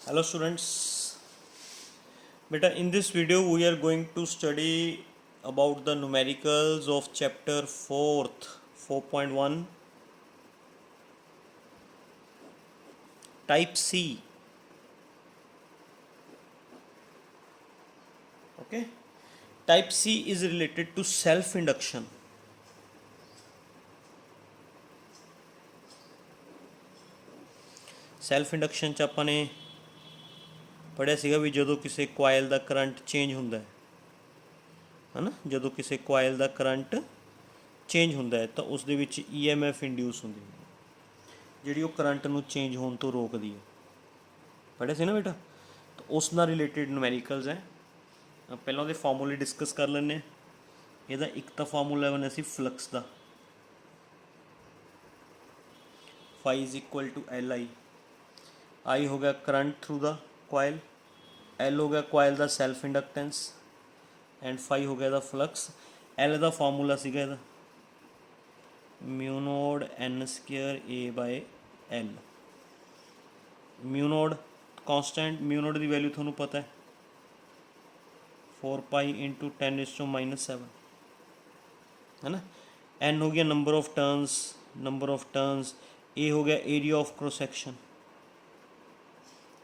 Hello students, beta in this video we are going to study about the numericals of chapter 4th 4.1 type C. Okay, type C is related to self induction. Self induction 'ਚ ਆਪਾਂ ਨੇ ਪੜ੍ਹਿਆ ਸੀਗਾ ਵੀ ਜਦੋਂ ਕਿਸੇ ਕੋਇਲ ਦਾ current change ਹੁੰਦਾ ਹੈ ਨਾ, ਜਦੋਂ ਕਿਸੇ ਕੋਇਲ ਦਾ ਕਰੰਟ ਚੇਂਜ ਹੁੰਦਾ ਹੈ ਤਾਂ ਉਸ ਦੇ ਵਿੱਚ EMF ਇੰਡਿਊਸ ਹੁੰਦੀ ਹੈ ਜਿਹੜੀ ਉਹ ਕਰੰਟ ਨੂੰ ਚੇਂਜ ਹੋਣ ਤੋਂ ਰੋਕਦੀ ਹੈ। ਪੜ੍ਹਿਆ ਸੀ ਨਾ ਬੇਟਾ। ਤਾਂ ਉਸ ਨਾਲ ਰਿਲੇਟਿਡ ਨੂਮੈਰੀਕਲਸ ਹੈ। ਪਹਿਲਾਂ ਉਹਦੇ ਫਾਰਮੂਲੇ ਡਿਸਕਸ ਕਰ ਲੈਂਦੇ ਹਾਂ। ਇਹਦਾ ਇੱਕ ਤਾਂ ਫਾਰਮੂਲਾ ਬਣਿਆ ਸੀ ਫਲਕਸ ਦਾ, φ = Li। I हो गया current through the coil, L हो गया कोयल ਦਾ ਸੈਲਫ ਇੰਡਕਟੈਂਸ ਐਂਡ φ ਹੋ ਗਿਆ ਇਹਦਾ ਫਲਕਸ। L ਦਾ ਫਾਰਮੂਲਾ ਸੀਗਾ ਇਹਦਾ μ0 n²a/L। μ0 ਕਾਂਸਟੈਂਟ, μ0 ਦੀ ਵੈਲਿਊ ਤੁਹਾਨੂੰ ਪਤਾ ਹੈ 4π × 10⁻⁷ है ना। n हो गया नंबर ऑफ टर्न्स, a हो गया area of cross section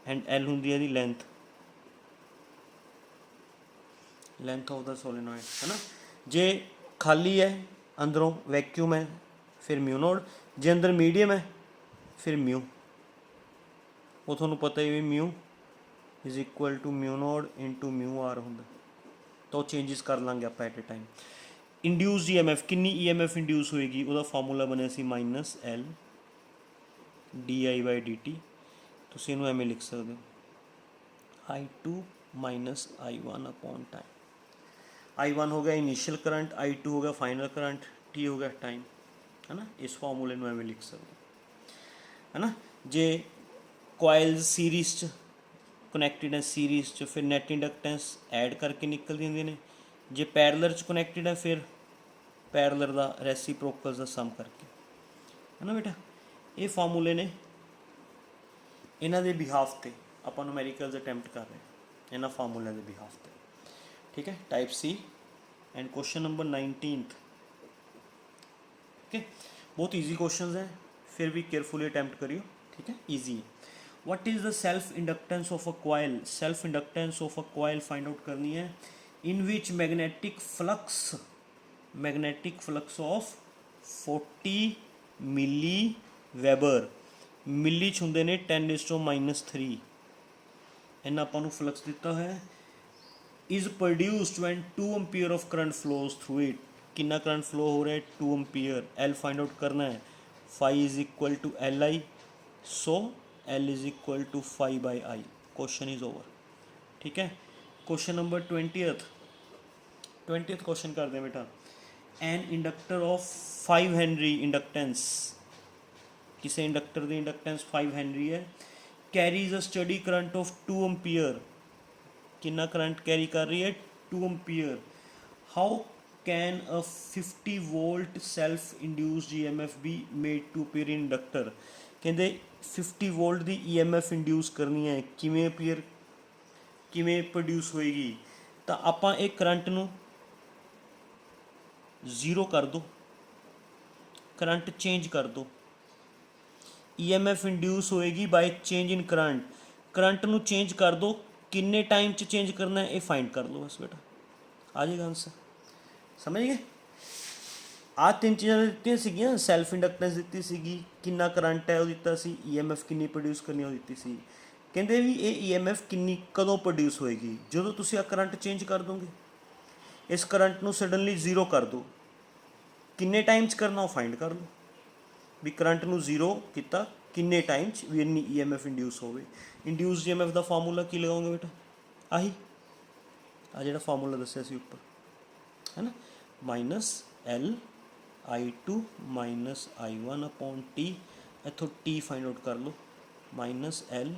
and L होंगी है लेंथ ऑफ द सोलेनॉइड है ना। जे खाली है अंदरों वैक्यूम है फिर μ0, जे अंदर मीडियम है फिर μ। वो थोड़ा पता ही भी μ = μ0 × μr होंगे। तो चेंजिस कर लाँगे आप at a time. Induce EMF कितनी EMF इंड्यूस होएगी वह फार्मूला बनया सी -L di/dt। तुसीं इहनूं एवें लिख सकते हो I2 - I1 upon time. I1 हो गया इनिशियल करंट, I2 हो गया फाइनल करंट, T हो गया टाइम, है ना। इस फार्मूले में एवें लिख सकते है ना। जे कोइल्स सीरीज़ च कनैक्टिड है सीरीज़ च फिर नैट इंडक्टेंस ऐड करके निकल देंगे ने। जे पैरेलल च कनैक्टिड है फिर पैरेलल का रेसिप्रोकल्स का सम करके, है ना बेटा। ये फार्मूले ने इन्हां दे बिहाफ ते आपां न्यूमेरिकल्स अटैम्प्ट कर रहे हैं इन्हां फार्मूलिਆਂ ਦੇ बिहाफ ते। ठीक है, type C and question number 19th। Okay, बहुत ईजी क्वेश्चन हैं, फिर भी केयरफुली अटैम्प्ट करियो। ठीक है, ईजी है। What is the self inductance of a coil? Self inductance of a coil find out करनी है in which magnetic flux of 40 milli weber, milli च हुंदे ने 10⁻³ इन्ना आपां नूं फ्लक्स दिता है is produced when 2 ampere of current flows through it. कितना करंट फ्लो हो रहा है 2 एम्पीयर। L फाइंड आउट करना है, φ = Li, so L = φ/I। Question is over. ठीक है, क्वेश्चन नंबर 20th क्वेश्चन कर दें बेटा। An inductor of 5 henry inductance, किसी इंडक्टर की इंडक्टेंस 5 हेनरी है, carries a steady current of 2 ampere. कितना करंट कैरी कर रही है 2 ampere. How can a 50 volt self induced EMF be made to appear in inductor. कहते 50 वोल्ट की EMF induce करनी है, किमें प्रोड्यूस होएगी। तो आपां एक करंट नूं 0 कर दो, करंट चेंज कर दो, EMF इंड्यूस होएगी by change in current. Current नूं चेंज कर दो, किन्ने टाइम च चेंज करना है ये फाइंड कर लो बस बेटा, आ जाएगा आंसर। समझ गए। आ 3 चीज़ां दित्तियां सीगियां, सैल्फ इंडक्टेंस दित्ती सीगी, किन्ना करंट है वो दिता सी, EMF किन्नी प्रोड्यूस करनी वो दित्ती सी। कहते भी ये EMF किन्नी कदों प्रोड्यूस होएगी जो तुसीं आ करंट चेंज कर दोगे। इस करंट नूं सडनली 0 कर दो, किन्ने टाइम च करना वो फाइंड कर लो भी करंट नूं 0 किता किन्ने टाइम च भी इन्नी EMF इंड्यूस होवे। इंड्यूस EMF का फार्मूला की लगाओगे बेटा, आही आ जिहड़ा फार्मूला दस्सिया सी उपर, है ना। -L I2 - I1 upon T, इत्थों T फाइंड आउट कर लो, -L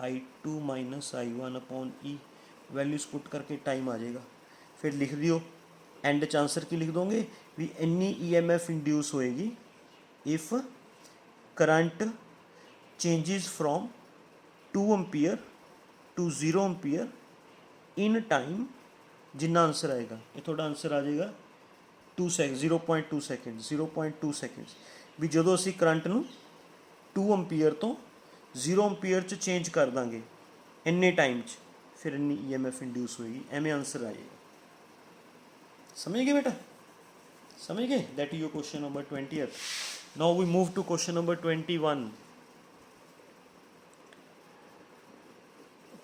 I2 - I1 upon E, values put करके टाइम आ जाएगा। फिर लिख दियो एंड च आंसर की लिख दोगे भी इन्नी EMF इंड्यूस होएगी if current changes from 2 ampere to 0 ampere in time, जिन्ना आंसर आएगा ये थोड़ा आंसर आ जाएगा 2 ਸੈਕਿੰਡ 0.2 ਸੈਕਿੰਡ 0.2 ਸੈਕਿੰਡਸ ਵੀ ਜਦੋਂ ਅਸੀਂ ਕਰੰਟ ਨੂੰ 2 ਐम्पीयर ਤੋਂ 0 एम्पीयर 'ਚ ਚੇਂਜ ਕਰ ਦਾਂਗੇ ਇੰਨੇ ਟਾਈਮ 'ਚ, ਫਿਰ ਇੰਨੀ EMF ਇੰਡਿਊਸ ਹੋਏਗੀ, ਐਵੇਂ ਆंसर ਆ ਜਾਏਗਾ। ਸਮਝ ਗਏ ਬੇਟਾ, समझ गए? That is your question number 20th। Now we move to question number 21।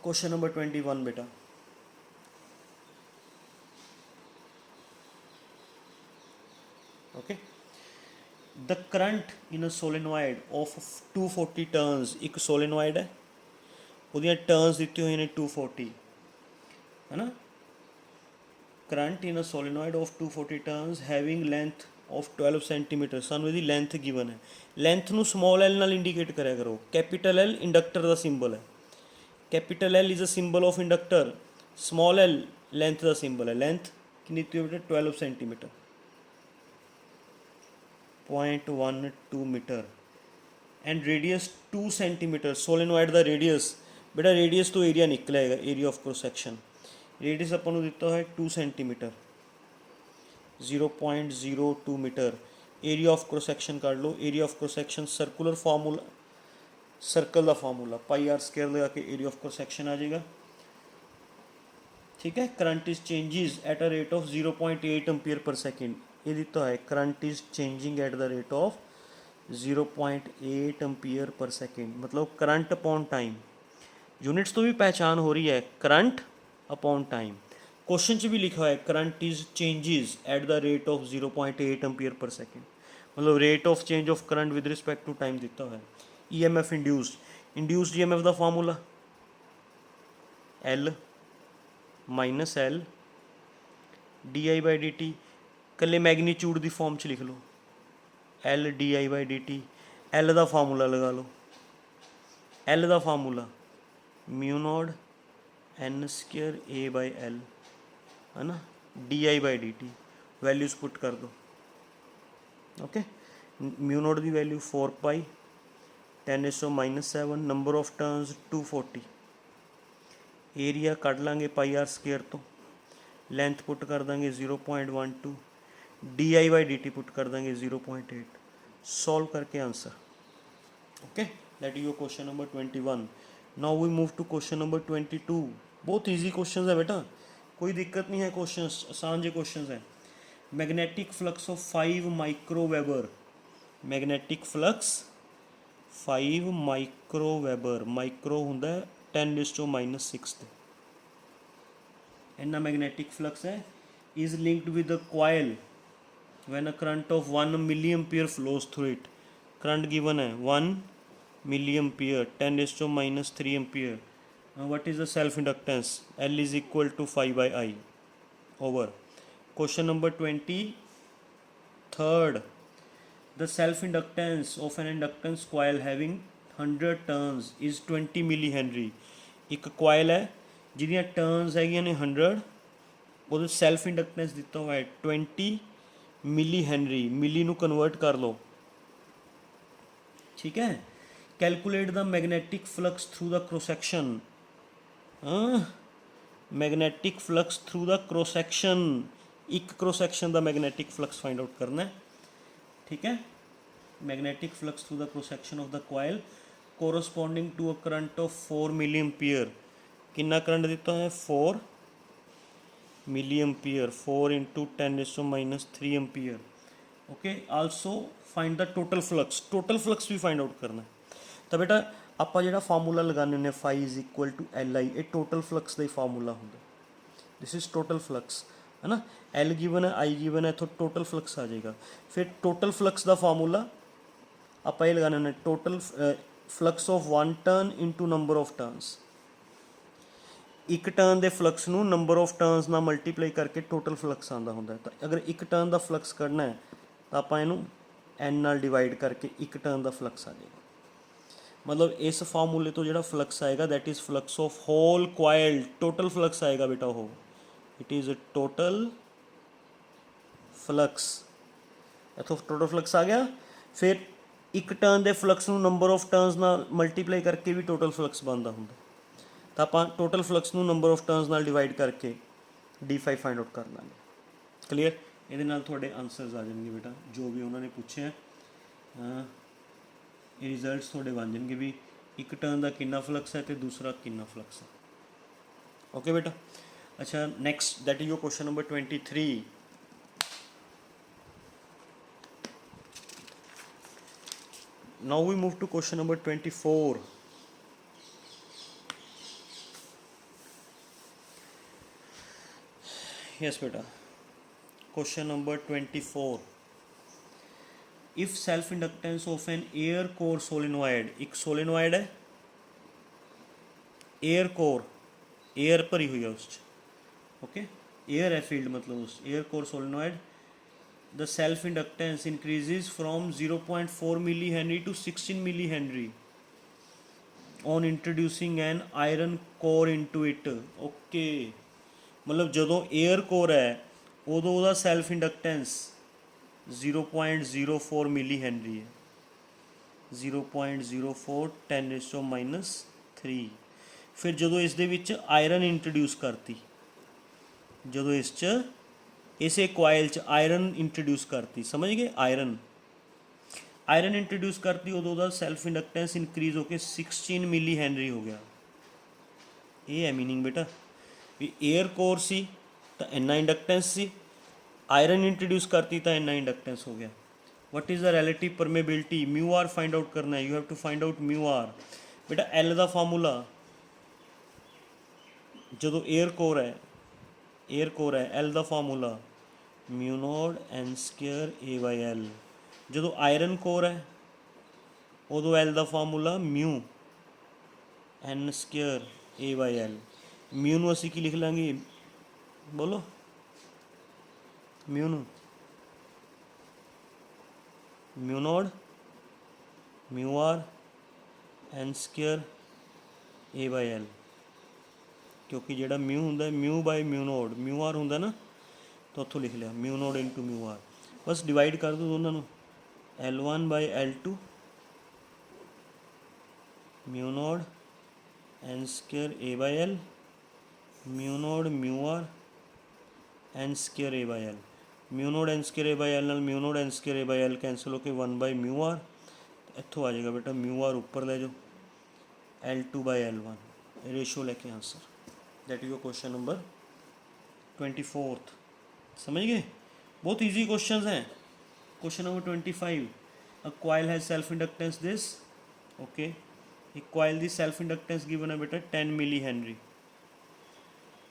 Question number 21 बेटा, okay. The current in a solenoid of 240 turns, एक सोलेनॉइड है, ਉਹਦੀਆਂ टर्न्स ਦਿੱਤੀ ਹੋਈਆਂ ਨੇ 240 है ना। Current in a solenoid of 240 turns having length of 12 centimetre, सानू ਇਹਦੀ ਲੈਂਥ ਗਿਵਨ ਹੈ। ਲੈਂਥ ਨੂੰ ਸਮੋਲ ਐਲ ਨਾਲ ਇੰਡੀਕੇਟ ਕਰਿਆ ਕਰੋ। कैपिटल एल इंडक्टर ਦਾ ਸਿੰਬਲ ਹੈ, capital L is a symbol of inductor, small L length ਦਾ ਸਿੰਬਲ ਹੈ। ਲੈਂਥ ਕਿੰਨੀ ਦਿੱਤੀ ਹੋਈ ਬੇਟਾ 12 centimetre, 0.12 metre and radius 2 centimetre. Solenoid ਦਾ रेडियस बेटा, रेडियस तो एरिया निकलेगा, area of cross section, radius अपन को दिता है 2 centimetre, 0.02 metre. Area of cross section कर लो, area of cross section circular formula, circle का फार्मूला पाई आर स्क्वायर लगा के एरिया ऑफ क्रॉस सैक्शन आ जाएगा, ठीक है। Current is changes at a rate of 0.8 ampere per second, ये दिता है current is changing eight the rate of 0.8 ampere per second, मतलब करंट अपॉन टाइम। यूनिट्स तो भी पहचान हो रही है, करंट अपॉन टाइम। क्वेश्चन च भी लिखा है current is changes at the rate of 0.8 ampere per second, मतलब rate of change of current with respect to time दिता है। EMF इंड्यूस्ड EMF का formula L minus L di/dt, कल्ले magnitude की फॉर्म च लिख लो, L di/dt। L का फार्मूला लगा लो, L का फार्मूला μ0 n² A/L है ना, di/dt, वैल्यूज पुट कर दो, ओके। μ0 की value 4 pi 10⁻⁻⁷, number of turns 240, area कट लाँगे पाई आर स्क्वेयर तो, लेंथ पुट कर देंगे 0.12, di/dt पुट कर देंगे 0.8, सॉल्व करके answer, okay. That is your question number 21। Now we move to question number 22। बहुत ईजी क्वेश्चन है बेटा, कोई दिक्कत नहीं है, क्वेश्चन आसान जो क्वेश्चन है। Magnetic flux of 5 microweber, magnetic flux 5 microweber, micro होंदा 10⁻⁻⁶ ते इन्ना मैग्नेटिक फ्लक्स है, is linked with a coil when a current of 1 milliampere flows through it. Current given है 1 milliampere 10⁻³ ampere. What is the self inductance? L is equal to 5/I over. Question number 23rd, the self inductance of an inductance coil having 100 turns is 20 milli Henry. एक coil है जिहदियां turns हैगियां ने 100, वो self inductance दिता हुआ है 20 milli Henry, मिली नू convert कर लो, ठीक है। Calculate the magnetic flux through the cross section, magnetic flux through the cross section, एक क्रॉस सैक्शन का मैग्नेटिक फ्लक्स फाइंड आउट करना है, ठीक है। Magnetic flux through the cross section of the coil corresponding to a current of 4 milli ampere. कितना करंट दिता है? 4 milli ampere, 4 × 10⁻³ ampere, okay. Also find the total flux, total flux भी find out करना है। तो बेटा ਆਪਾਂ ਜਿਹੜਾ ਫਾਰਮੂਲਾ ਲਗਾਉਂਦੇ ਹੁੰਦੇ φ = Li, ਇਹ ਟੋਟਲ ਫਲਕਸ ਦਾ ਹੀ ਫਾਰਮੂਲਾ ਹੁੰਦਾ। ਦਿਸ ਇਜ਼ ਟੋਟਲ ਫਲਕਸ, ਹੈ ਨਾ। L ਗਿਵਨ ਹੈ, I ਗਿਵਨ ਹੈ, ਇੱਥੋਂ ਟੋਟਲ ਫਲਕਸ ਆ ਜਾਏਗਾ। ਫਿਰ ਟੋਟਲ ਫਲਕਸ ਦਾ ਫਾਰਮੂਲਾ ਆਪਾਂ ਇਹ ਲਗਾਉਂਦੇ ਹੁੰਦੇ, total flux of 1 turn into number of turns. ਇੱਕ ਟਰਨ ਦੇ ਫਲਕਸ ਨੂੰ ਨੰਬਰ ਆਫ ਟਰਨਸ ਨਾਲ ਮਲਟੀਪਲਾਈ ਕਰਕੇ ਟੋਟਲ ਫਲਕਸ ਆਉਂਦਾ ਹੁੰਦਾ। ਤਾਂ ਅਗਰ ਇੱਕ ਟਰਨ ਦਾ ਫਲਕਸ ਕੱਢਣਾ ਹੈ ਤਾਂ ਆਪਾਂ ਇਹਨੂੰ n ਨਾਲ ਡਿਵਾਈਡ ਕਰਕੇ ਇੱਕ ਟਰਨ ਦਾ ਫਲਕਸ ਆ ਜਾਏਗਾ। मतलब इस फार्मूले तो जो फ्लक्स आएगा that is flux of whole coil, total flux आएगा बेटा वो, इट इज़ टोटल फ्लक्स। इतों टोटल फ्लक्स आ गया। फिर ਇੱਕ ਟਰਨ ਦੇ ਫਲਕਸ ਨੂੰ ਨੰਬਰ ਆਫ ਟਰਨਸ ਨਾਲ ਮਲਟੀਪਲਾਈ ਕਰਕੇ ਵੀ ਟੋਟਲ ਫਲਕਸ ਬਣਦਾ ਹੁੰਦਾ। ਤਾਂ ਆਪਾਂ ਟੋਟਲ ਫਲਕਸ ਨੂੰ ਨੰਬਰ ਆਫ ਟਰਨਸ ਨਾਲ ਡਿਵਾਈਡ ਕਰਕੇ d5 ਫਾਈਂਡ ਆਊਟ ਕਰ ਲਾਂਗੇ। ਕਲੀਅਰ? ਇਹਦੇ ਨਾਲ ਤੁਹਾਡੇ ਆਨਸਰਸ ਆ ਜਾਣਗੇ ਬੇਟਾ, ਜੋ ਵੀ ਉਹਨਾਂ ਨੇ ਪੁੱਛਿਆ ਇਹ ਰਿਜ਼ਲਟਸ ਤੁਹਾਡੇ ਬਣ ਜਾਣਗੇ ਵੀ ਇੱਕ ਟਰਨ ਦਾ ਕਿੰਨਾ ਫਲਕਸ ਹੈ ਅਤੇ ਦੂਸਰਾ ਕਿੰਨਾ ਫਲਕਸ ਹੈ। ਓਕੇ ਬੇਟਾ। ਅੱਛਾ, next that is your question number 23। Now we move to question number 24. Yes beta, question number 24. If self inductance of an air core solenoid, एक solenoid है, air core, air भरी हुई है उस, ओके, air है field मतलब उस air core solenoid, the self inductance increases from 0.4 millihenry to 16 millihenry on introducing an iron core into it. Okay, मतलब ਜਦੋਂ एयर कोर है ਉਦੋਂ ਉਹਦਾ ਸੈਲਫ ਇੰਡਕਟੈਂਸ 0.04 ਮਿਲੀ ਹੈਨਰੀ ਹੈ, 0.04 10⁻³ ਫਿਰ ਜਦੋਂ ਇਸ ਦੇ ਵਿੱਚ ਆਇਰਨ ਇੰਟਰੋਡਿਊਸ ਕਰਤੀ, ਜਦੋਂ ਇਸ 'ਚ ਇਸੇ ਕੋਇਲ 'ਚ ਆਇਰਨ ਇੰਟਰੋਡਿਊਸ ਕਰਤੀ, ਸਮਝ ਗਏ? ਆਇਰਨ ਇੰਟਰੋਡਿਊਸ ਕਰਤੀ ਉਦੋਂ ਉਹਦਾ ਸੈਲਫ ਇੰਡਕਟੈਂਸ ਇਨਕਰੀਜ਼ ਹੋ ਕੇ 16 ਮਿਲੀ ਹੈਨਰੀ ਹੋ ਗਿਆ। ਇਹ ਹੈ ਮੀਨਿੰਗ ਬੇਟਾ ਵੀ 에ਅਰ ਕੋਰ ਸੀ ਤਾਂ ਇੰਨਾ ਇੰਡਕਟੈਂਸ ਸੀ, ਆਇਰਨ ਇੰਟਰੋਡਿਊਸ ਕਰਤੀ ਤਾਂ ਇੰਨਾ ਇੰਡਕਟੈਂਸ ਹੋ ਗਿਆ। What is the relative permeability? Mu r find out करना है। You have to find out mu r. बेटा एल ਦਾ ਫਾਰਮੂਲਾ ਜਦੋਂ 에ਅਰ ਕੋਰ ਹੈ एल ਦਾ ਫਾਰਮੂਲਾ μ0n² a/l। ਜਦੋਂ ਆਇਰਨ ਕੋਰ ਹੈ ਉਦੋਂ एल ਦਾ ਫਾਰਮੂਲਾ μ n² a/l। ਮਿਊ ਨੂੰ ਅਸੀਂ ਕੀ ਲਿਖ ਲਾਂਗੇ? ਬੋਲੋ ਮਿਊ ਨੂੰ μ0 μr n² a/l, ਕਿਉਂਕਿ ਜਿਹੜਾ ਮਿਊ ਹੁੰਦਾ ਮਿਊ ਬਾਈ μ0, ਮਿਊ ਆਰ ਹੁੰਦਾ ਨਾ, ਤਾਂ ਉੱਥੋਂ ਲਿਖ ਲਿਆ μ0 ਇੰਟੂ ਮਿਊ ਆਰ। ਬਸ ਡਿਵਾਈਡ ਕਰ ਦਿਓ ਦੋਨਾਂ ਨੂੰ, L1 ਬਾਈ L2 μ0 n² a/l μ0 ਮਿਊ R n² a/l। μ0 n² a/l ਨਾਲ μ0 n² a/l ਕੈਂਸਲ ਹੋ ਕੇ 1/μr, ਇੱਥੋਂ ਆ ਜਾਏਗਾ ਬੇਟਾ ਮਿਊ ਆਰ ਉੱਪਰ ਲੈ ਜਾਓ, L2/L1 ਰੇਸ਼ੋ ਲੈ ਕੇ answer. That is your question number 24। समझ गए? बहुत ईजी क्वेश्चंस हैं। Question number 25, a coil has self inductance this, okay, एक कॉइल दी सेल्फ इंडक्टेंस गिवन है बेटा 10 मिली हैनरी,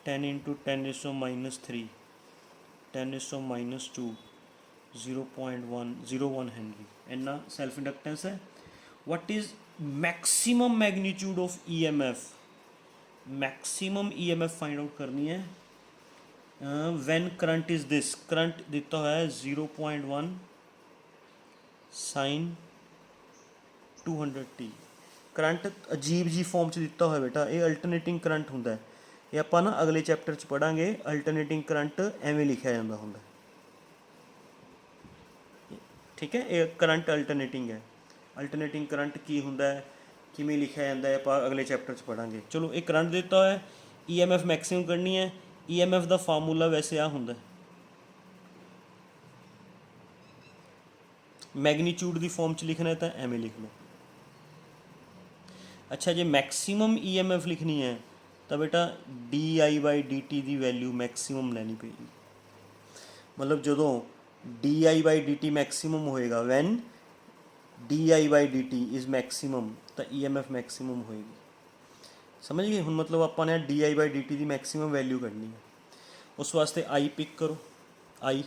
10 इंटू 10⁻³ 10⁻², 0.101 हैनरी इन्ना सेल्फ इंडक्टेंस है। What is maximum magnitude of EMF? Maximum EMF find out करनी है when current is this, current दिता है 0.1 sin 200t। करंट अजीब जी फॉर्म च दिता होया बेटा, ये अल्टरनेटिंग करंट हुंदा है, ये आपां ना अगले चैप्टर च पढ़ांगे। अल्टरनेटिंग करंट एवें लिखिया जांदा हुंदा, ठीक है? ये करंट अल्टरनेटिंग है। अल्टरनेटिंग करंट की हुंदा है, किमें लिखिया जाता है, आप अगले चैप्टर च पढ़ांगे। चलो एक करंट दिता है, EMF मैक्सिमम करनी है। EMF का फार्मूला वैसे आ हुंदा है, मैगनीट्यूड की फॉर्म च लिखना है तो एवें लिख लो। अच्छा जे मैक्सिमम EMF लिखनी है तो बेटा di/dt की वैल्यू मैक्सिमम लैनी पेगी। मतलब जो di/dt मैक्सिमम होएगा, वैन di/dt इज़ मैक्सिमम तो EMF मैक्सिमम होएगी। समझ गए? हुण मतलब आपने di/dt की मैक्सिमम वैल्यू करनी है, उस वास्ते आई पिक करो। आई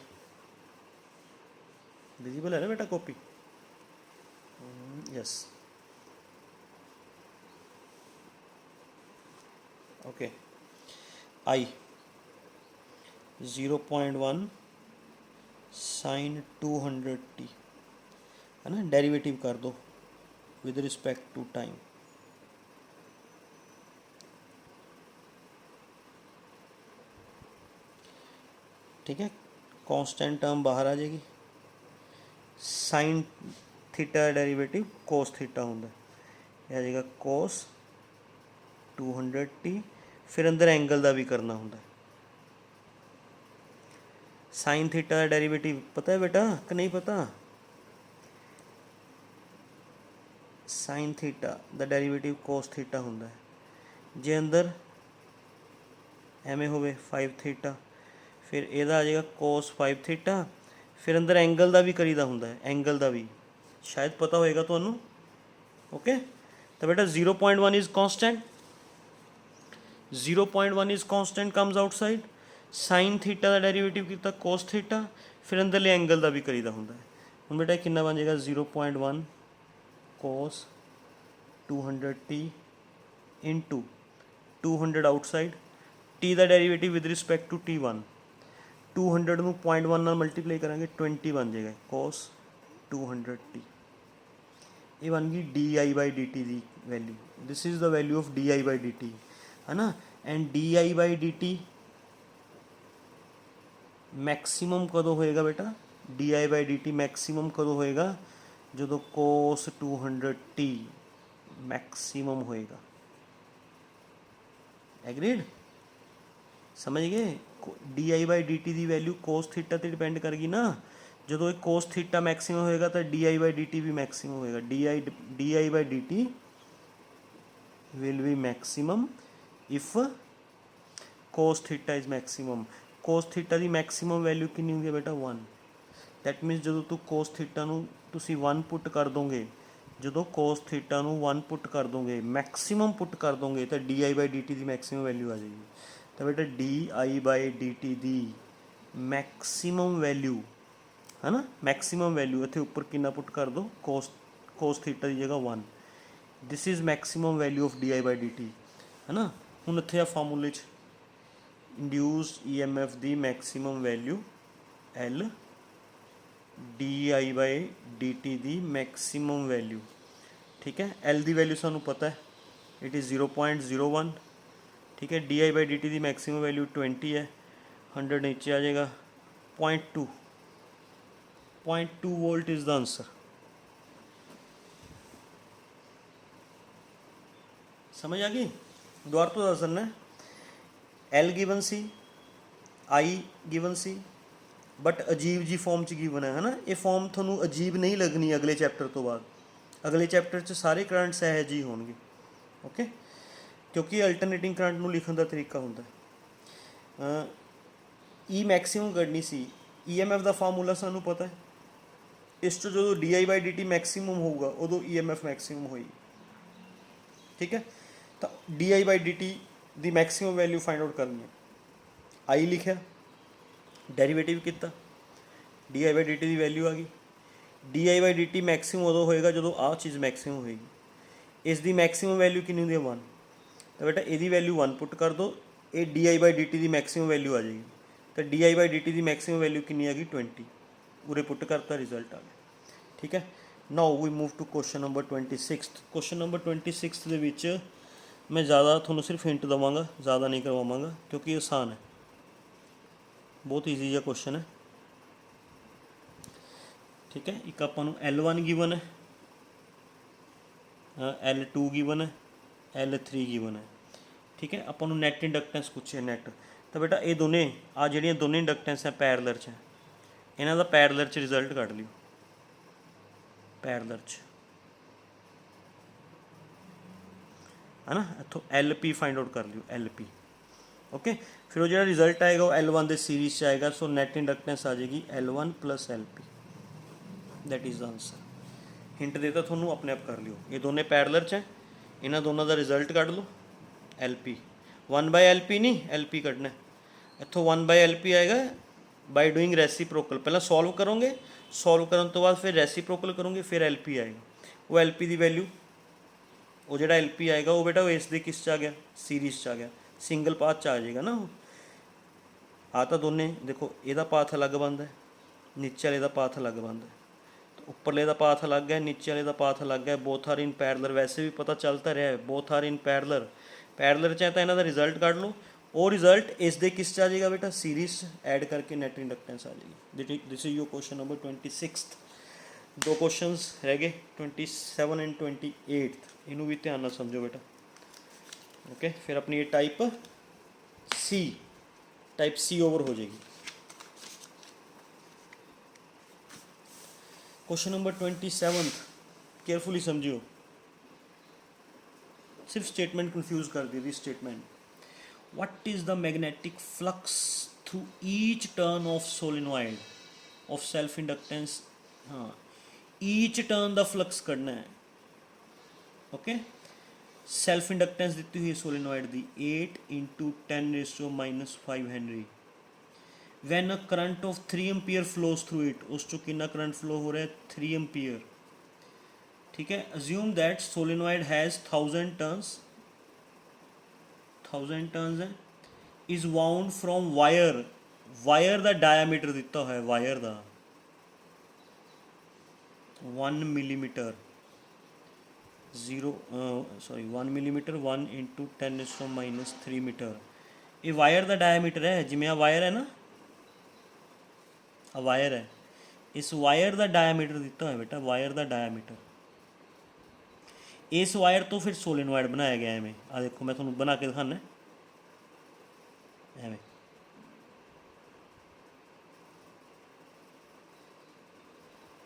विजिबल है ना बेटा copy? Yes, okay. I 0.1 sin 200t है ना, डेरिवेटिव कर दो विद रिस्पेक्ट टू टाइम। ठीक है, कांस्टेंट टर्म बाहर आ जाएगी, साइन थीटा का डेरीवेटिव कोस थीटा होंदा है, आ जाएगा कोस 200t। फिर अंदर एंगल का भी करना होंदा है। साइन थीटा का डेरीवेटिव पता है बेटा कि नहीं पता? साइन थीटा दा डेरीवेटिव कोस थीटा होंदा है। जे अंदर एवें होवे 5 थीटा, फिर ਇਹਦਾ आ जाएगा कोस 5 थीटा। फिर अंदर एंगल का भी करीदा होंदा है, एंगल का भी शायद पता होएगा तुहानू। ओके, तो बेटा 0.1 is constant, 0.1 is constant comes outside. Sine theta का डेरीवेटिव किया कोस थीटा, फिर अंदरले एंगल का भी करीदा होंदा है। हुण बेटा कितना बन जाएगा 0.1 cos 200t into 200 outside, T का derivative with respect to t1, 200 ਨੂੰ 0.1 ਨਾਲ ਮਲਟੀਪਲਾਈ ਕਰਾਂਗੇ 20 ਬਣ ਜਾਏਗਾ cos 200t। ਇਹ ਬਣ ਗਈ di/dt the value. This is the value of di/dt, ਹੈ ਨਾ। ਐਂਡ di/dt ਮੈਕਸਿਮਮ ਕਦੋਂ ਹੋਏਗਾ ਬੇਟਾ? di/dt ਮੈਕਸਿਮਮ ਕਦੋਂ ਹੋਏਗਾ? ਜਦੋਂ cos 200t ਮੈਕਸਿਮਮ ਹੋਏਗਾ। ਐਗਰੀਡ? समझ गए? di/dt की वैल्यू कोस थीटा ते डिपेंड करेगी ना। जो एक कोस थीटा मैक्सिमम होएगा तो di/dt भी मैक्सिमम होएगा। di/dt will be maximum if cos theta is maximum. Cos theta की मैक्सिमम वैल्यू कितनी होंगी बेटा? 1। दैट मीनस जो तू कोस थीटा तुसी 1 पुट कर दोगे, जो कोस थीटा 1 पुट कर दोगे, मैक्सिमम पुट कर दोगे तो di/dt की मैक्सिमम वैल्यू आ जाएगी। तो बेटा di/dt की मैक्सिमम वैल्यू, है ना, मैक्सिमम वैल्यू इतने उपर कितना पुट कर दो? कोस थीटा की जगह 1। This is maximum value of di/dt, है ना। हुण इत्थे आ फार्मूले इंड्यूस्ड EMF की मैक्सिमम वैल्यू L, di/dt की मैक्सिमम वैल्यू, ठीक है। L की वैल्यू सानू पता है, इट इज़ 0.01, ठीक है। di/dt की मैक्सिमम वैल्यू 20 है, 100 नीचे आ जाएगा। 0.2 वोल्ट इज़ द आंसर। समझ आ गई? दोबारा तो दस देना, L गिवन सी, I गिवन सी, बट अजीब जी फॉर्म च गिवन है ना। ये फॉर्म थोनू अजीब नहीं लगनी अगले चैप्टर तो बाद। अगले चैप्टर च सारे करंट सहज ही होंगे, ओके, क्योंकि अल्टरनेटिंग करंट में लिखने का तरीका होंदा है। ई मैक्सिमम कढ़नी सी, EMF का फार्मूला सानू पता है। इस जो di/dt मैक्सिमम होगा उदो EMF मैक्सिमम होगी, ठीक है। तो di/dt की मैक्सिमम वैल्यू फाइंड आउट करनी है। आई लिखा, डेरीवेटिव किया, di/dt की वैल्यू आ गई। di/dt मैक्सिमम उदो होएगा जो आ चीज़ मैक्सिमम होएगी। इसकी मैक्सिमम वैल्यू कितनी होंदी है? 1। तो बेटा यदी वैल्यू 1 पुट कर दो, ये di/dt की मैक्सिमम वैल्यू आ जाएगी। तो di/dt की मैक्सिमम वैल्यू कितनी आ गई? 20। उरे पुट करता, रिजल्ट आ गया, ठीक है। Now we move to question number 26। Question number 26 ਦੇ ਵਿੱਚ मैं ज़्यादा थोड़ा सिर्फ हिंट देवांगा, ज़्यादा नहीं करवावांगा क्योंकि आसान है, बहुत ईजी जिहा क्वेश्चन है, ठीक है। एक आपां नूं L1 गिवन है, L2 गिवन है, L3 गिवन है, ठीक है। आपां नूं नैट इंडक्टेंस पूछे, नैट। तो बेटा ये दोने आ जिहड़ियां दोनों इंडक्टेंस है पैरेलल च, इन्हां दा पैरेलल च रिजल्ट कढ लिओ, पैरेलल च, है ना। इत्थों LP फाइंड आउट कर लियो, LP, ओके। फिर वो जो रिजल्ट आएगा वो L1 के सीरीज़ से आएगा। सो नैट इंडक्टेंस आ जाएगी L1 + LP, that is the answer. Hint देता थोनू, अपने आप कर लियो। ये दोनों पैरेलल च है, इन्हां दोनों का रिजल्ट कढ लो, LP। 1/LP नहीं, LP कढ़ना है। इत्थों 1/LP आएगा बाय डूइंग रेसिप्रोकल। पहले सॉल्व करोगे, सॉल्व करने तो बाद फिर रेसिप्रोकल करोगे, फिर LP आएगा। वो LP की वैल्यू, वो जो LP आएगा वो बेटा वो इस दे किस च आ गया? सीरीज़ च आ गया, सिंगल पाथ च आ जाएगा ना। आ तो दोने देखो, ਇਹਦਾ पाथ अलग बनता है, नीचे वाले का पाथ अलग बनता है। तो उपरले का पाथ अलग है, नीचे वाले का पाथ अलग है। बोथ आर इन पैरेलल, वैसे भी पता चलता रहा है, both are in parallel. Parallel च है तो इन्हों का रिजल्ट काढ़ लो, वो रिजल्ट इस दे किस च आ जाएगा बेटा? सीरीज़ ऐड करके नैट इंडक्टेंस आ जाएगी। This is your question number 26। दो क्वेश्चंस रह गए 27 एंड 28, इनू भी ध्यान नाल समझो बेटा। ओके, फिर अपनी ये टाइप सी ओवर हो जाएगी। क्वेश्चन नंबर 27 केयरफुली समझियो, सिर्फ स्टेटमेंट कंफ्यूज कर दी थी। Statement, what is the magnetic flux through each turn off solenoid of self inductance. हाँ, ईच टर्न द फ्लक्स करना है। ओके, सेल्फ इंडक्टेंस दी हुई solenoid the 8 into 10⁻⁻5 Henry. When a current of 3 ampere flows through it, उस चो कितना current flow हो रहा है 3 एम्पीयर। ठीक है, assume that solenoid has 1000 turns है, इज वाउंड फ्रॉम वायर दा डायमीटर दिता हुआ है, वायर दा 1 मिलीमीटर 1 मिलीमीटर 1 इंटू 10⁻³ मीटर। ये वायर का डायमीटर है, जिमें आ वायर है ना, आ वायर है, इस वायर का डायमीटर दिता है बेटा, वायर का डायमीटर। इस वायर तो फिर सोलेनॉइड बनाया गया एवें, आ देखो मैं थोड़ा बना के दिखाना एवें।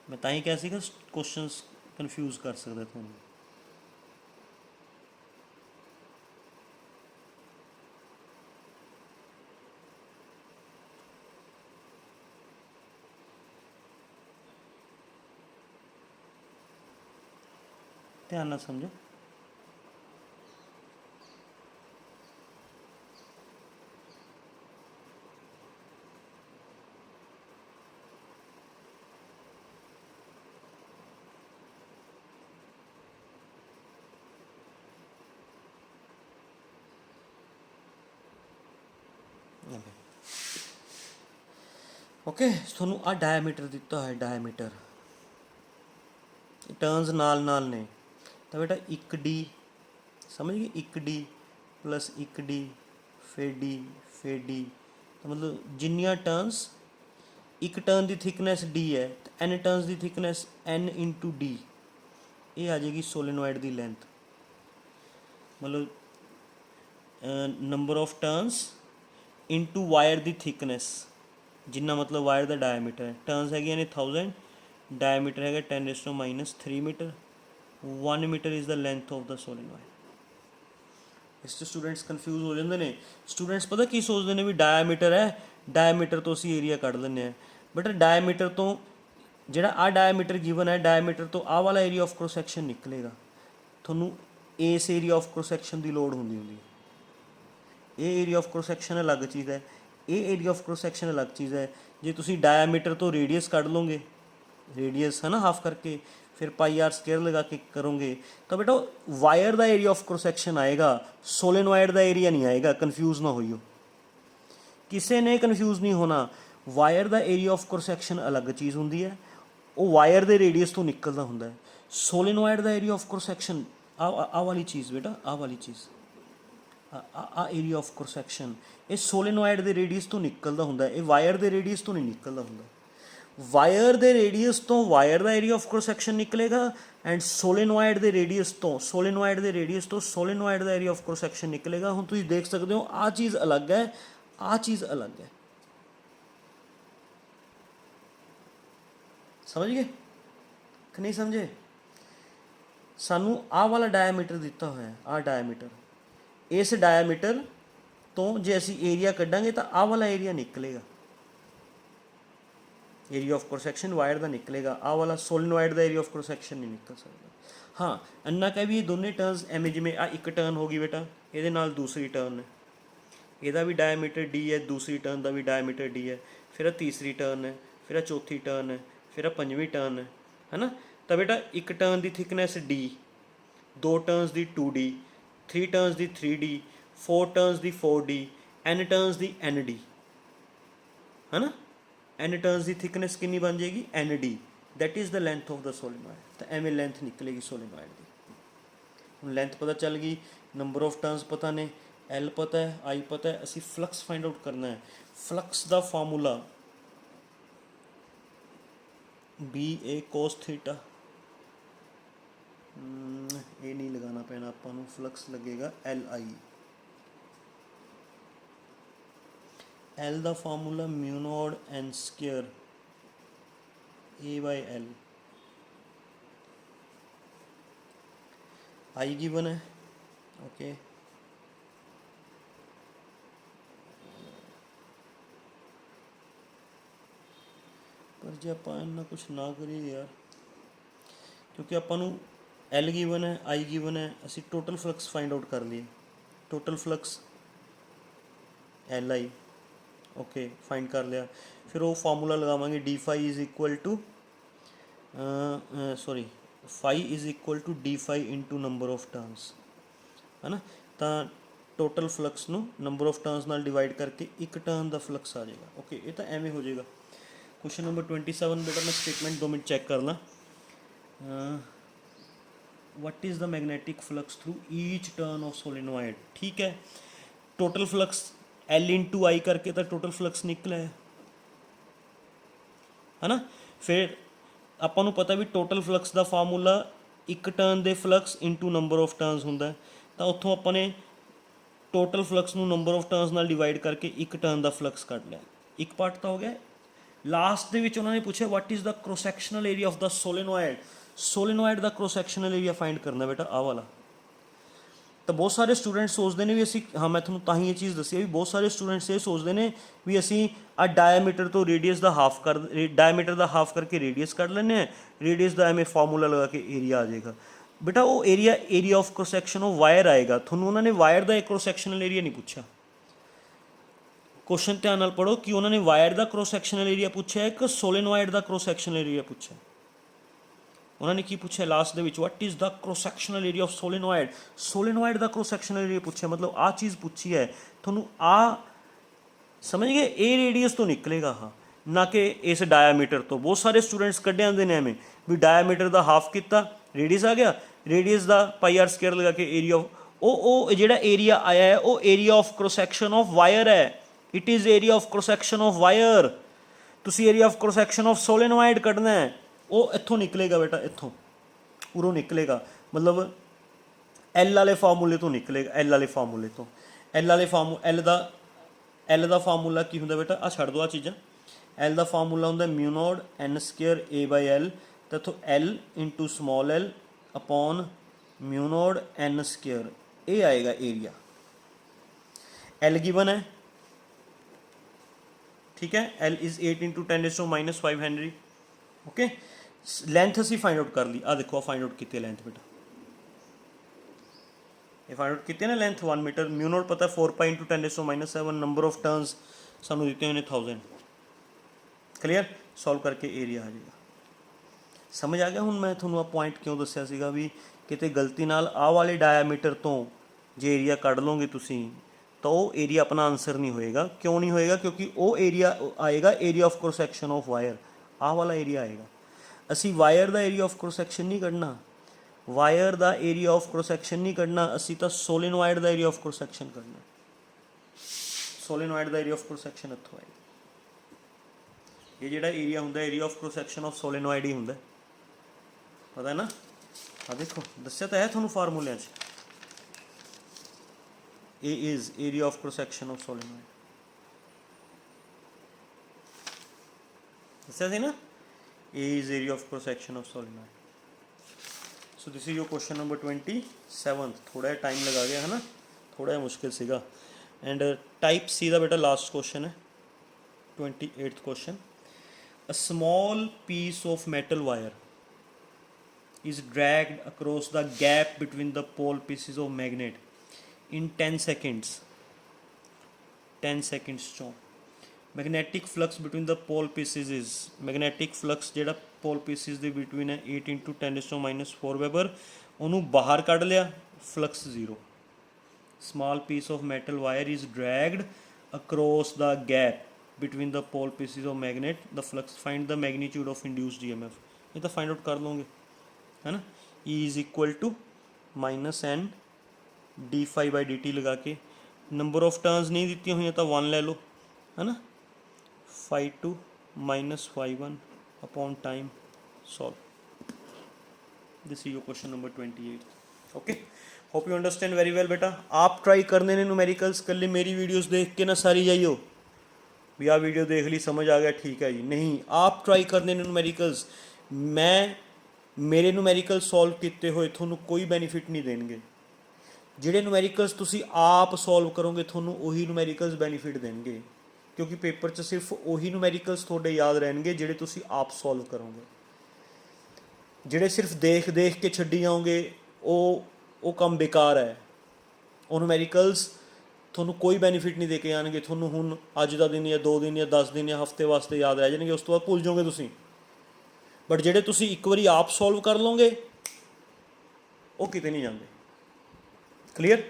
मैं ताई क्या सीखा क्वेश्चंस कन्फ्यूज कर सकते थोड़ा। ध्यान ना समझो, ओके। थोनू आ डायमीटर दिता है, डायमीटर टर्न्स नाल ने, तो बेटा 1d समझ गए, 1d प्लस 1d फिर d, तो मतलब जिन्नियां टर्न्स, एक टर्न की थिकनेस d है तो n टर्न्स की थिकनेस n इंटू d, ये आ जाएगी सोलेनॉइड की लेंथ। मतलब number of turns into wire की थिकनेस, जिन्ना मतलब वायर का डायमीटर है। टर्न्स है ने 1000, डायमीटर है 10⁻³ metre, 1 metre is the length of the solenoid. इस तो स्टूडेंट्स कन्फ्यूज हो जाते हैं। स्टूडेंट्स पता की सोचते हैं भी डायमीटर है, डायमीटर तो असी एरिया कढ़ लें, बट डायमीटर तो जोड़ा आ डायमीटर गिवन है, डायमीटर तो आ वाला एरिया ऑफ क्रॉस सैक्शन निकलेगा। थोनू इस एरिया ऑफ क्रॉस सैक्शन की लोड़ होंगी, ये एरिया ऑफ क्रॉस सैक्शन अलग चीज़ है, ये एरिया ऑफ क्रॉस सैक्शन अलग चीज़ है। जे तुसी डायमीटर तो रेडियस कढ़ लोगे, रेडियस है ना हाफ करके, फिर πr² लगा के करोगे, तो बेटा वायर का एरिया ऑफ क्रॉस सैक्शन आएगा, सोलेनॉइड का एरिया नहीं आएगा। कन्फ्यूज ना होइयो, किसी ने कन्फ्यूज नहीं होना। वायर का एरिया ऑफ क्रॉस सैक्शन अलग चीज़ होंगी है, वो वायर के रेडियस तो निकलता होंगे है। सोलेनॉइड का एरिया ऑफ क्रॉस सैक्शन आ वाली चीज़ बेटा, आ वाली चीज़ आ एरिया ऑफ क्रॉस सैक्शन, ये सोलेनॉइड के रेडियस तो निकलता होंगे, ये वायर के रेडियस तो नहीं निकलता होंगे। वायर के रेडियस तो वायर का एरिया ऑफ क्रॉस सैक्शन निकलेगा, एंड सोलेनॉइड के रेडियस तो सोलेनॉइड का एरिया ऑफ क्रॉस सैक्शन निकलेगा। हुण तुसीं देख सकते हो आ चीज़ अलग है, आ चीज़ अलग है। समझ गए कि नहीं समझे? सानू आ वाला डायमीटर दिता हुआ है, आ डायमीटर, इस डायमीटर तो जे असी एरिया कढ़ांगे तो आ वाला एरिया निकलेगा, area of cross section wire का निकलेगा। आ वाला सोलेनॉइड का एरिया ऑफ क्रॉस सैक्शन नहीं निकल सकता। हाँ, अन्ना कह भी ये दोनों टर्न्स एवं जिमें आ एक टर्न होगी बेटा, ये दूसरी टर्न है, यदा भी डायमीटर d है, दूसरी टर्न का भी डायमीटर d है, फिर तीसरी टर्न है, फिर चौथी टर्न है, फिर पंजवीं टर्न है ना। तो बेटा एक टर्न की थिकनेस d, 2 टर्न्स की 2d, 3 टर्न्स की 3d, 4 टर्न्स की 4d, n टर्न्स की nd है ना। n टर्न्स की थिकनेस कितनी बन जाएगी nd, that is the length of the solenoid. तो एवं लेंथ निकलेगी सोलेनॉइड की। हम लेंथ पता चल गई, नंबर ऑफ टर्न्स पता ने, एल पता है, आई पता है, असी फ्लक्स फाइंड आउट करना है। फ्लक्स का फार्मूला बी ए कोस थीटा, ये नहीं लगाना पैना अपन, फ्लक्स लगेगा एल आई। एल का formula mu naught N square A by L. I given है, ओके। पर जे आप इन्ना कुछ ना करिए यार, क्योंकि अपन एल गिवन है, आई गिवन है, असी टोटल फ्लक्स फाइंड आउट कर लिए। Total flux L I, okay, find कर लिया। फिर वो फार्मूला लगावांगे d phi is equal to sorry phi is equal to d phi into number of turns, है ना। तो टोटल फ्लक्स ਨੂੰ नंबर ऑफ टर्न्स ਨਾਲ डिवाइड करके एक टर्न का फ्लक्स आ जाएगा, ओके। ये तो एवें हो जाएगा। क्वेश्चन नंबर 27 बेटा मैं स्टेटमेंट 2 मिनट चेक करना। What is the magnetic flux through each turn off solenoid, ठीक है। टोटल फ्लक्स एल इंटू आई करके तो टोटल फ्लक्स निकला है ना। फिर ਆਪਾਂ ਨੂੰ पता भी टोटल फ्लक्स का फार्मूला एक टर्न के flux into number of turns होंगे, तो उत्थों अपने टोटल फ्लक्स ਨੂੰ नंबर ऑफ टर्नस ਨਾਲ डिवाइड करके एक टर्न का फ्लक्स ਕੱਢ लिया। एक पार्ट तो हो गया। लास्ट ਦੇ ਵਿੱਚ ਉਹਨਾਂ ਨੇ ਪੁੱਛਿਆ what is the cross sectional area of the solenoid. Solenoid का क्रॉस सैक्शनल एरिया फाइंड करना बेटा, आ वाला। तो बहुत सारे स्टूडेंट सोचते हैं भी असी, हाँ मैं थोड़ा तां ही ये चीज़ दसी भी बहुत सारे स्टूडेंट्स ये सोचते हैं भी असी आ डायमीटर तो रेडियस का हाफ कर, डायमीटर का हाफ करके रेडियस कढ़ लें, रेडियस का एवं फार्मूला लगा के एरिया आ जाएगा। बेटा वो area of cross section of wire आएगा। थोनों उन्होंने वायर का एक क्रॉस सैक्शनल एरिया नहीं पूछा। क्वेश्चन ध्यान नाल पढ़ो कि उन्होंने वायर का क्रॉस सैक्शनल एरिया पूछा है कि सोलेनोइड का क्रॉस सैक्शनल एरिया पूछा। उन्होंने की पूछा लास्ट दे what is the cross sectional area of solenoid. Solenoid का क्रॉस सैक्शनल एरिया पूछा, मतलब आ चीज़ पूछी है। थोनों आ समझ गए, ए रेडियस तो निकलेगा हाँ, ना कि इस डायामीटर तो। बहुत सारे स्टूडेंट्स कढ़े आते हैं एवं भी डायामीटर का हाफ किया, रेडियस आ गया, रेडियस का पाई आर स्क्वायर लगा के एरिया ऑफ वो जो एरिया आया है वो area of cross section of wire है। It is area of cross section of wire. तुसी area of cross section of solenoid कढ़ना है, वो इत्थों निकलेगा बेटा, इत्थों उरों निकलेगा, मतलब एल वाले फार्मूले तो निकलेगा। एल वाले फार्मूले तो एल वाले एल का फार्मूला की होंगे बेटा, आ छड़ दो आ चीज़ा। एल का फार्मूला होंगे mu naught N square A by L, तो इतों L into small L upon mu naught N square, ये आएगा एरिया। एल गिवन है, ठीक है। L is 8 into 10⁻⁻5 henry, okay. Length असी फाइंड आउट कर ली, आ देखो फाइंड आउट की लेंथ बेटा, ये फाइंड आउट की ना लेंथ 1 मीटर। म्यू नॉट पता 4 pi into 10⁻⁷, number of turns सानू दिते हुए 1000। क्लीयर, सॉल्व करके एरिया आ जाएगा। समझ आ गया हुण मैं थोनों आ पॉइंट क्यों दस्या सीगा भी किते गलती नाल आ वाले डायामीटर तो जे एरिया कढ़ लोगे तुसी तो वो एरिया अपना आंसर नहीं होएगा। क्यों नहीं होएगा? क्योंकि वो एरिया आएगा area of cross section of wire, आ वाला एरिया आएगा। असी वायर का एरिया ऑफ क्रॉस सैक्शन नहीं कढ़ना, वायर का एरिया ऑफ क्रॉस सैक्शन नहीं कढ़ना, असी तो सोलेनोइड का एरिया ऑफ क्रॉस सैक्शन करना। सोलेनोइड का एरिया ऑफ क्रॉस सैक्शन इत्थों आएगा। ये जिहड़ा एरिया हुंदा area of cross section of solenoid ही हुंदा, पता है ना। हाँ देखो दस्या तो है थोनों फार्मूलियां च, A is area of cross section of solenoid, दस्या सी ना, A is area of cross section of solenoid. So this is your question number 27। थोड़ा टाइम लगा गया है ना, थोड़ा मुश्किल सीगा। एंड टाइप सी का बेटा लास्ट क्वेश्चन है, 28th question. A small piece of metal wire is dragged across the gap between the pole pieces of magnet in 10 seconds. 10 seconds चों magnetic flux between the pole pieces is, magnetic flux जेड़ा pole pieces ਦੇ between है 8 into 10⁻⁴ weber, ਉਹਨੂੰ ਬਾਹਰ ਕੱਢ ਲਿਆ, flux 0। small piece of metal wire is dragged across the gap between the pole pieces of magnet, the flux, find the magnitude of induced EMF। ये तो find out कर लोगे है ना। E is equal to -n dφ/dt लगा के, number of turns नहीं दी हुई तो 1 ले लो है ना, φ2 -φ1 upon time solve. This is your question number 28. Okay, hope you understand very well बेटा. आप ट्राई करने ने न्यूमेरिकल्स कर ले, मेरी वीडियोस देख के ना सारी जाइयो भी आ वीडियो देख ली समझ आ गया ठीक है जी, नहीं, आप ट्राई करने ने न्यूमेरिकल्स. मैं ਮੇਰੇ ਨੂਮੈਰੀਕਲ ਸੋਲਵ ਕੀਤੇ ਹੋਏ ਤੁਹਾਨੂੰ ਕੋਈ ਬੈਨੀਫਿਟ ਨਹੀਂ ਦੇਣਗੇ. ਜਿਹੜੇ ਨੂਮੈਰੀਕਲਸ ਤੁਸੀਂ ਆਪ ਸੋਲਵ ਕਰੋਗੇ ਤੁਹਾਨੂੰ ਉਹੀ ਨੂਮੈਰੀਕਲਸ ਬੈਨੀਫਿਟ ਦੇਣਗੇ, ਕਿਉਂਕਿ ਪੇਪਰ 'ਚ ਸਿਰਫ ਉਹੀ ਨੂਮੈਰੀਕਲਸ ਤੁਹਾਡੇ ਯਾਦ ਰਹਿਣਗੇ ਜਿਹੜੇ ਤੁਸੀਂ ਆਪ ਸੋਲਵ ਕਰੋਗੇ. ਜਿਹੜੇ ਸਿਰਫ ਦੇਖ ਦੇਖ ਕੇ ਛੱਡੀ ਜਾਓਗੇ ਉਹ ਕੰਮ ਬੇਕਾਰ ਹੈ. ਉਹ ਨੂਮੈਰੀਕਲਸ ਤੁਹਾਨੂੰ ਕੋਈ ਬੈਨੀਫਿਟ ਨਹੀਂ ਦੇ ਕੇ ਆਉਣਗੇ. ਤੁਹਾਨੂੰ ਹੁਣ ਅੱਜ ਦਾ ਦਿਨ ਜਾਂ 2 ਦਿਨ ਜਾਂ 10 ਦਿਨ ਜਾਂ ਹਫਤੇ ਵਾਸਤੇ ਯਾਦ ਰਹਿ ਜਾਣਗੇ, ਉਸ ਤੋਂ ਬਾਅਦ ਭੁੱਲ ਜਾਓਗੇ ਤੁਸੀਂ. ਬਟ ਜਿਹੜੇ ਤੁਸੀਂ ਇੱਕ ਵਾਰੀ ਆਪ ਸੋਲਵ ਕਰ ਲਓਗੇ ਉਹ ਕਿਤੇ ਨਹੀਂ ਜਾਂਦੇ. ਕਲੀਅਰ?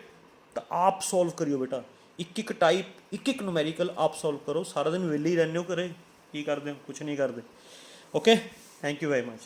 ਤਾਂ ਆਪ ਸੋਲਵ ਕਰਿਓ ਬੇਟਾ, ਇੱਕ ਇੱਕ ਟਾਈਪ, ਇੱਕ ਇੱਕ ਨੂਮੈਰੀਕਲ ਆਪ ਸੋਲਵ ਕਰੋ. ਸਾਰਾ ਦਿਨ ਵਿਹਲੇ ਹੀ ਰਹਿੰਦੇ ਹੋ ਘਰੇ, ਕੀ ਕਰਦੇ ਹੋ? ਕੁਛ ਨਹੀਂ ਕਰਦੇ. Okay, thank you very much.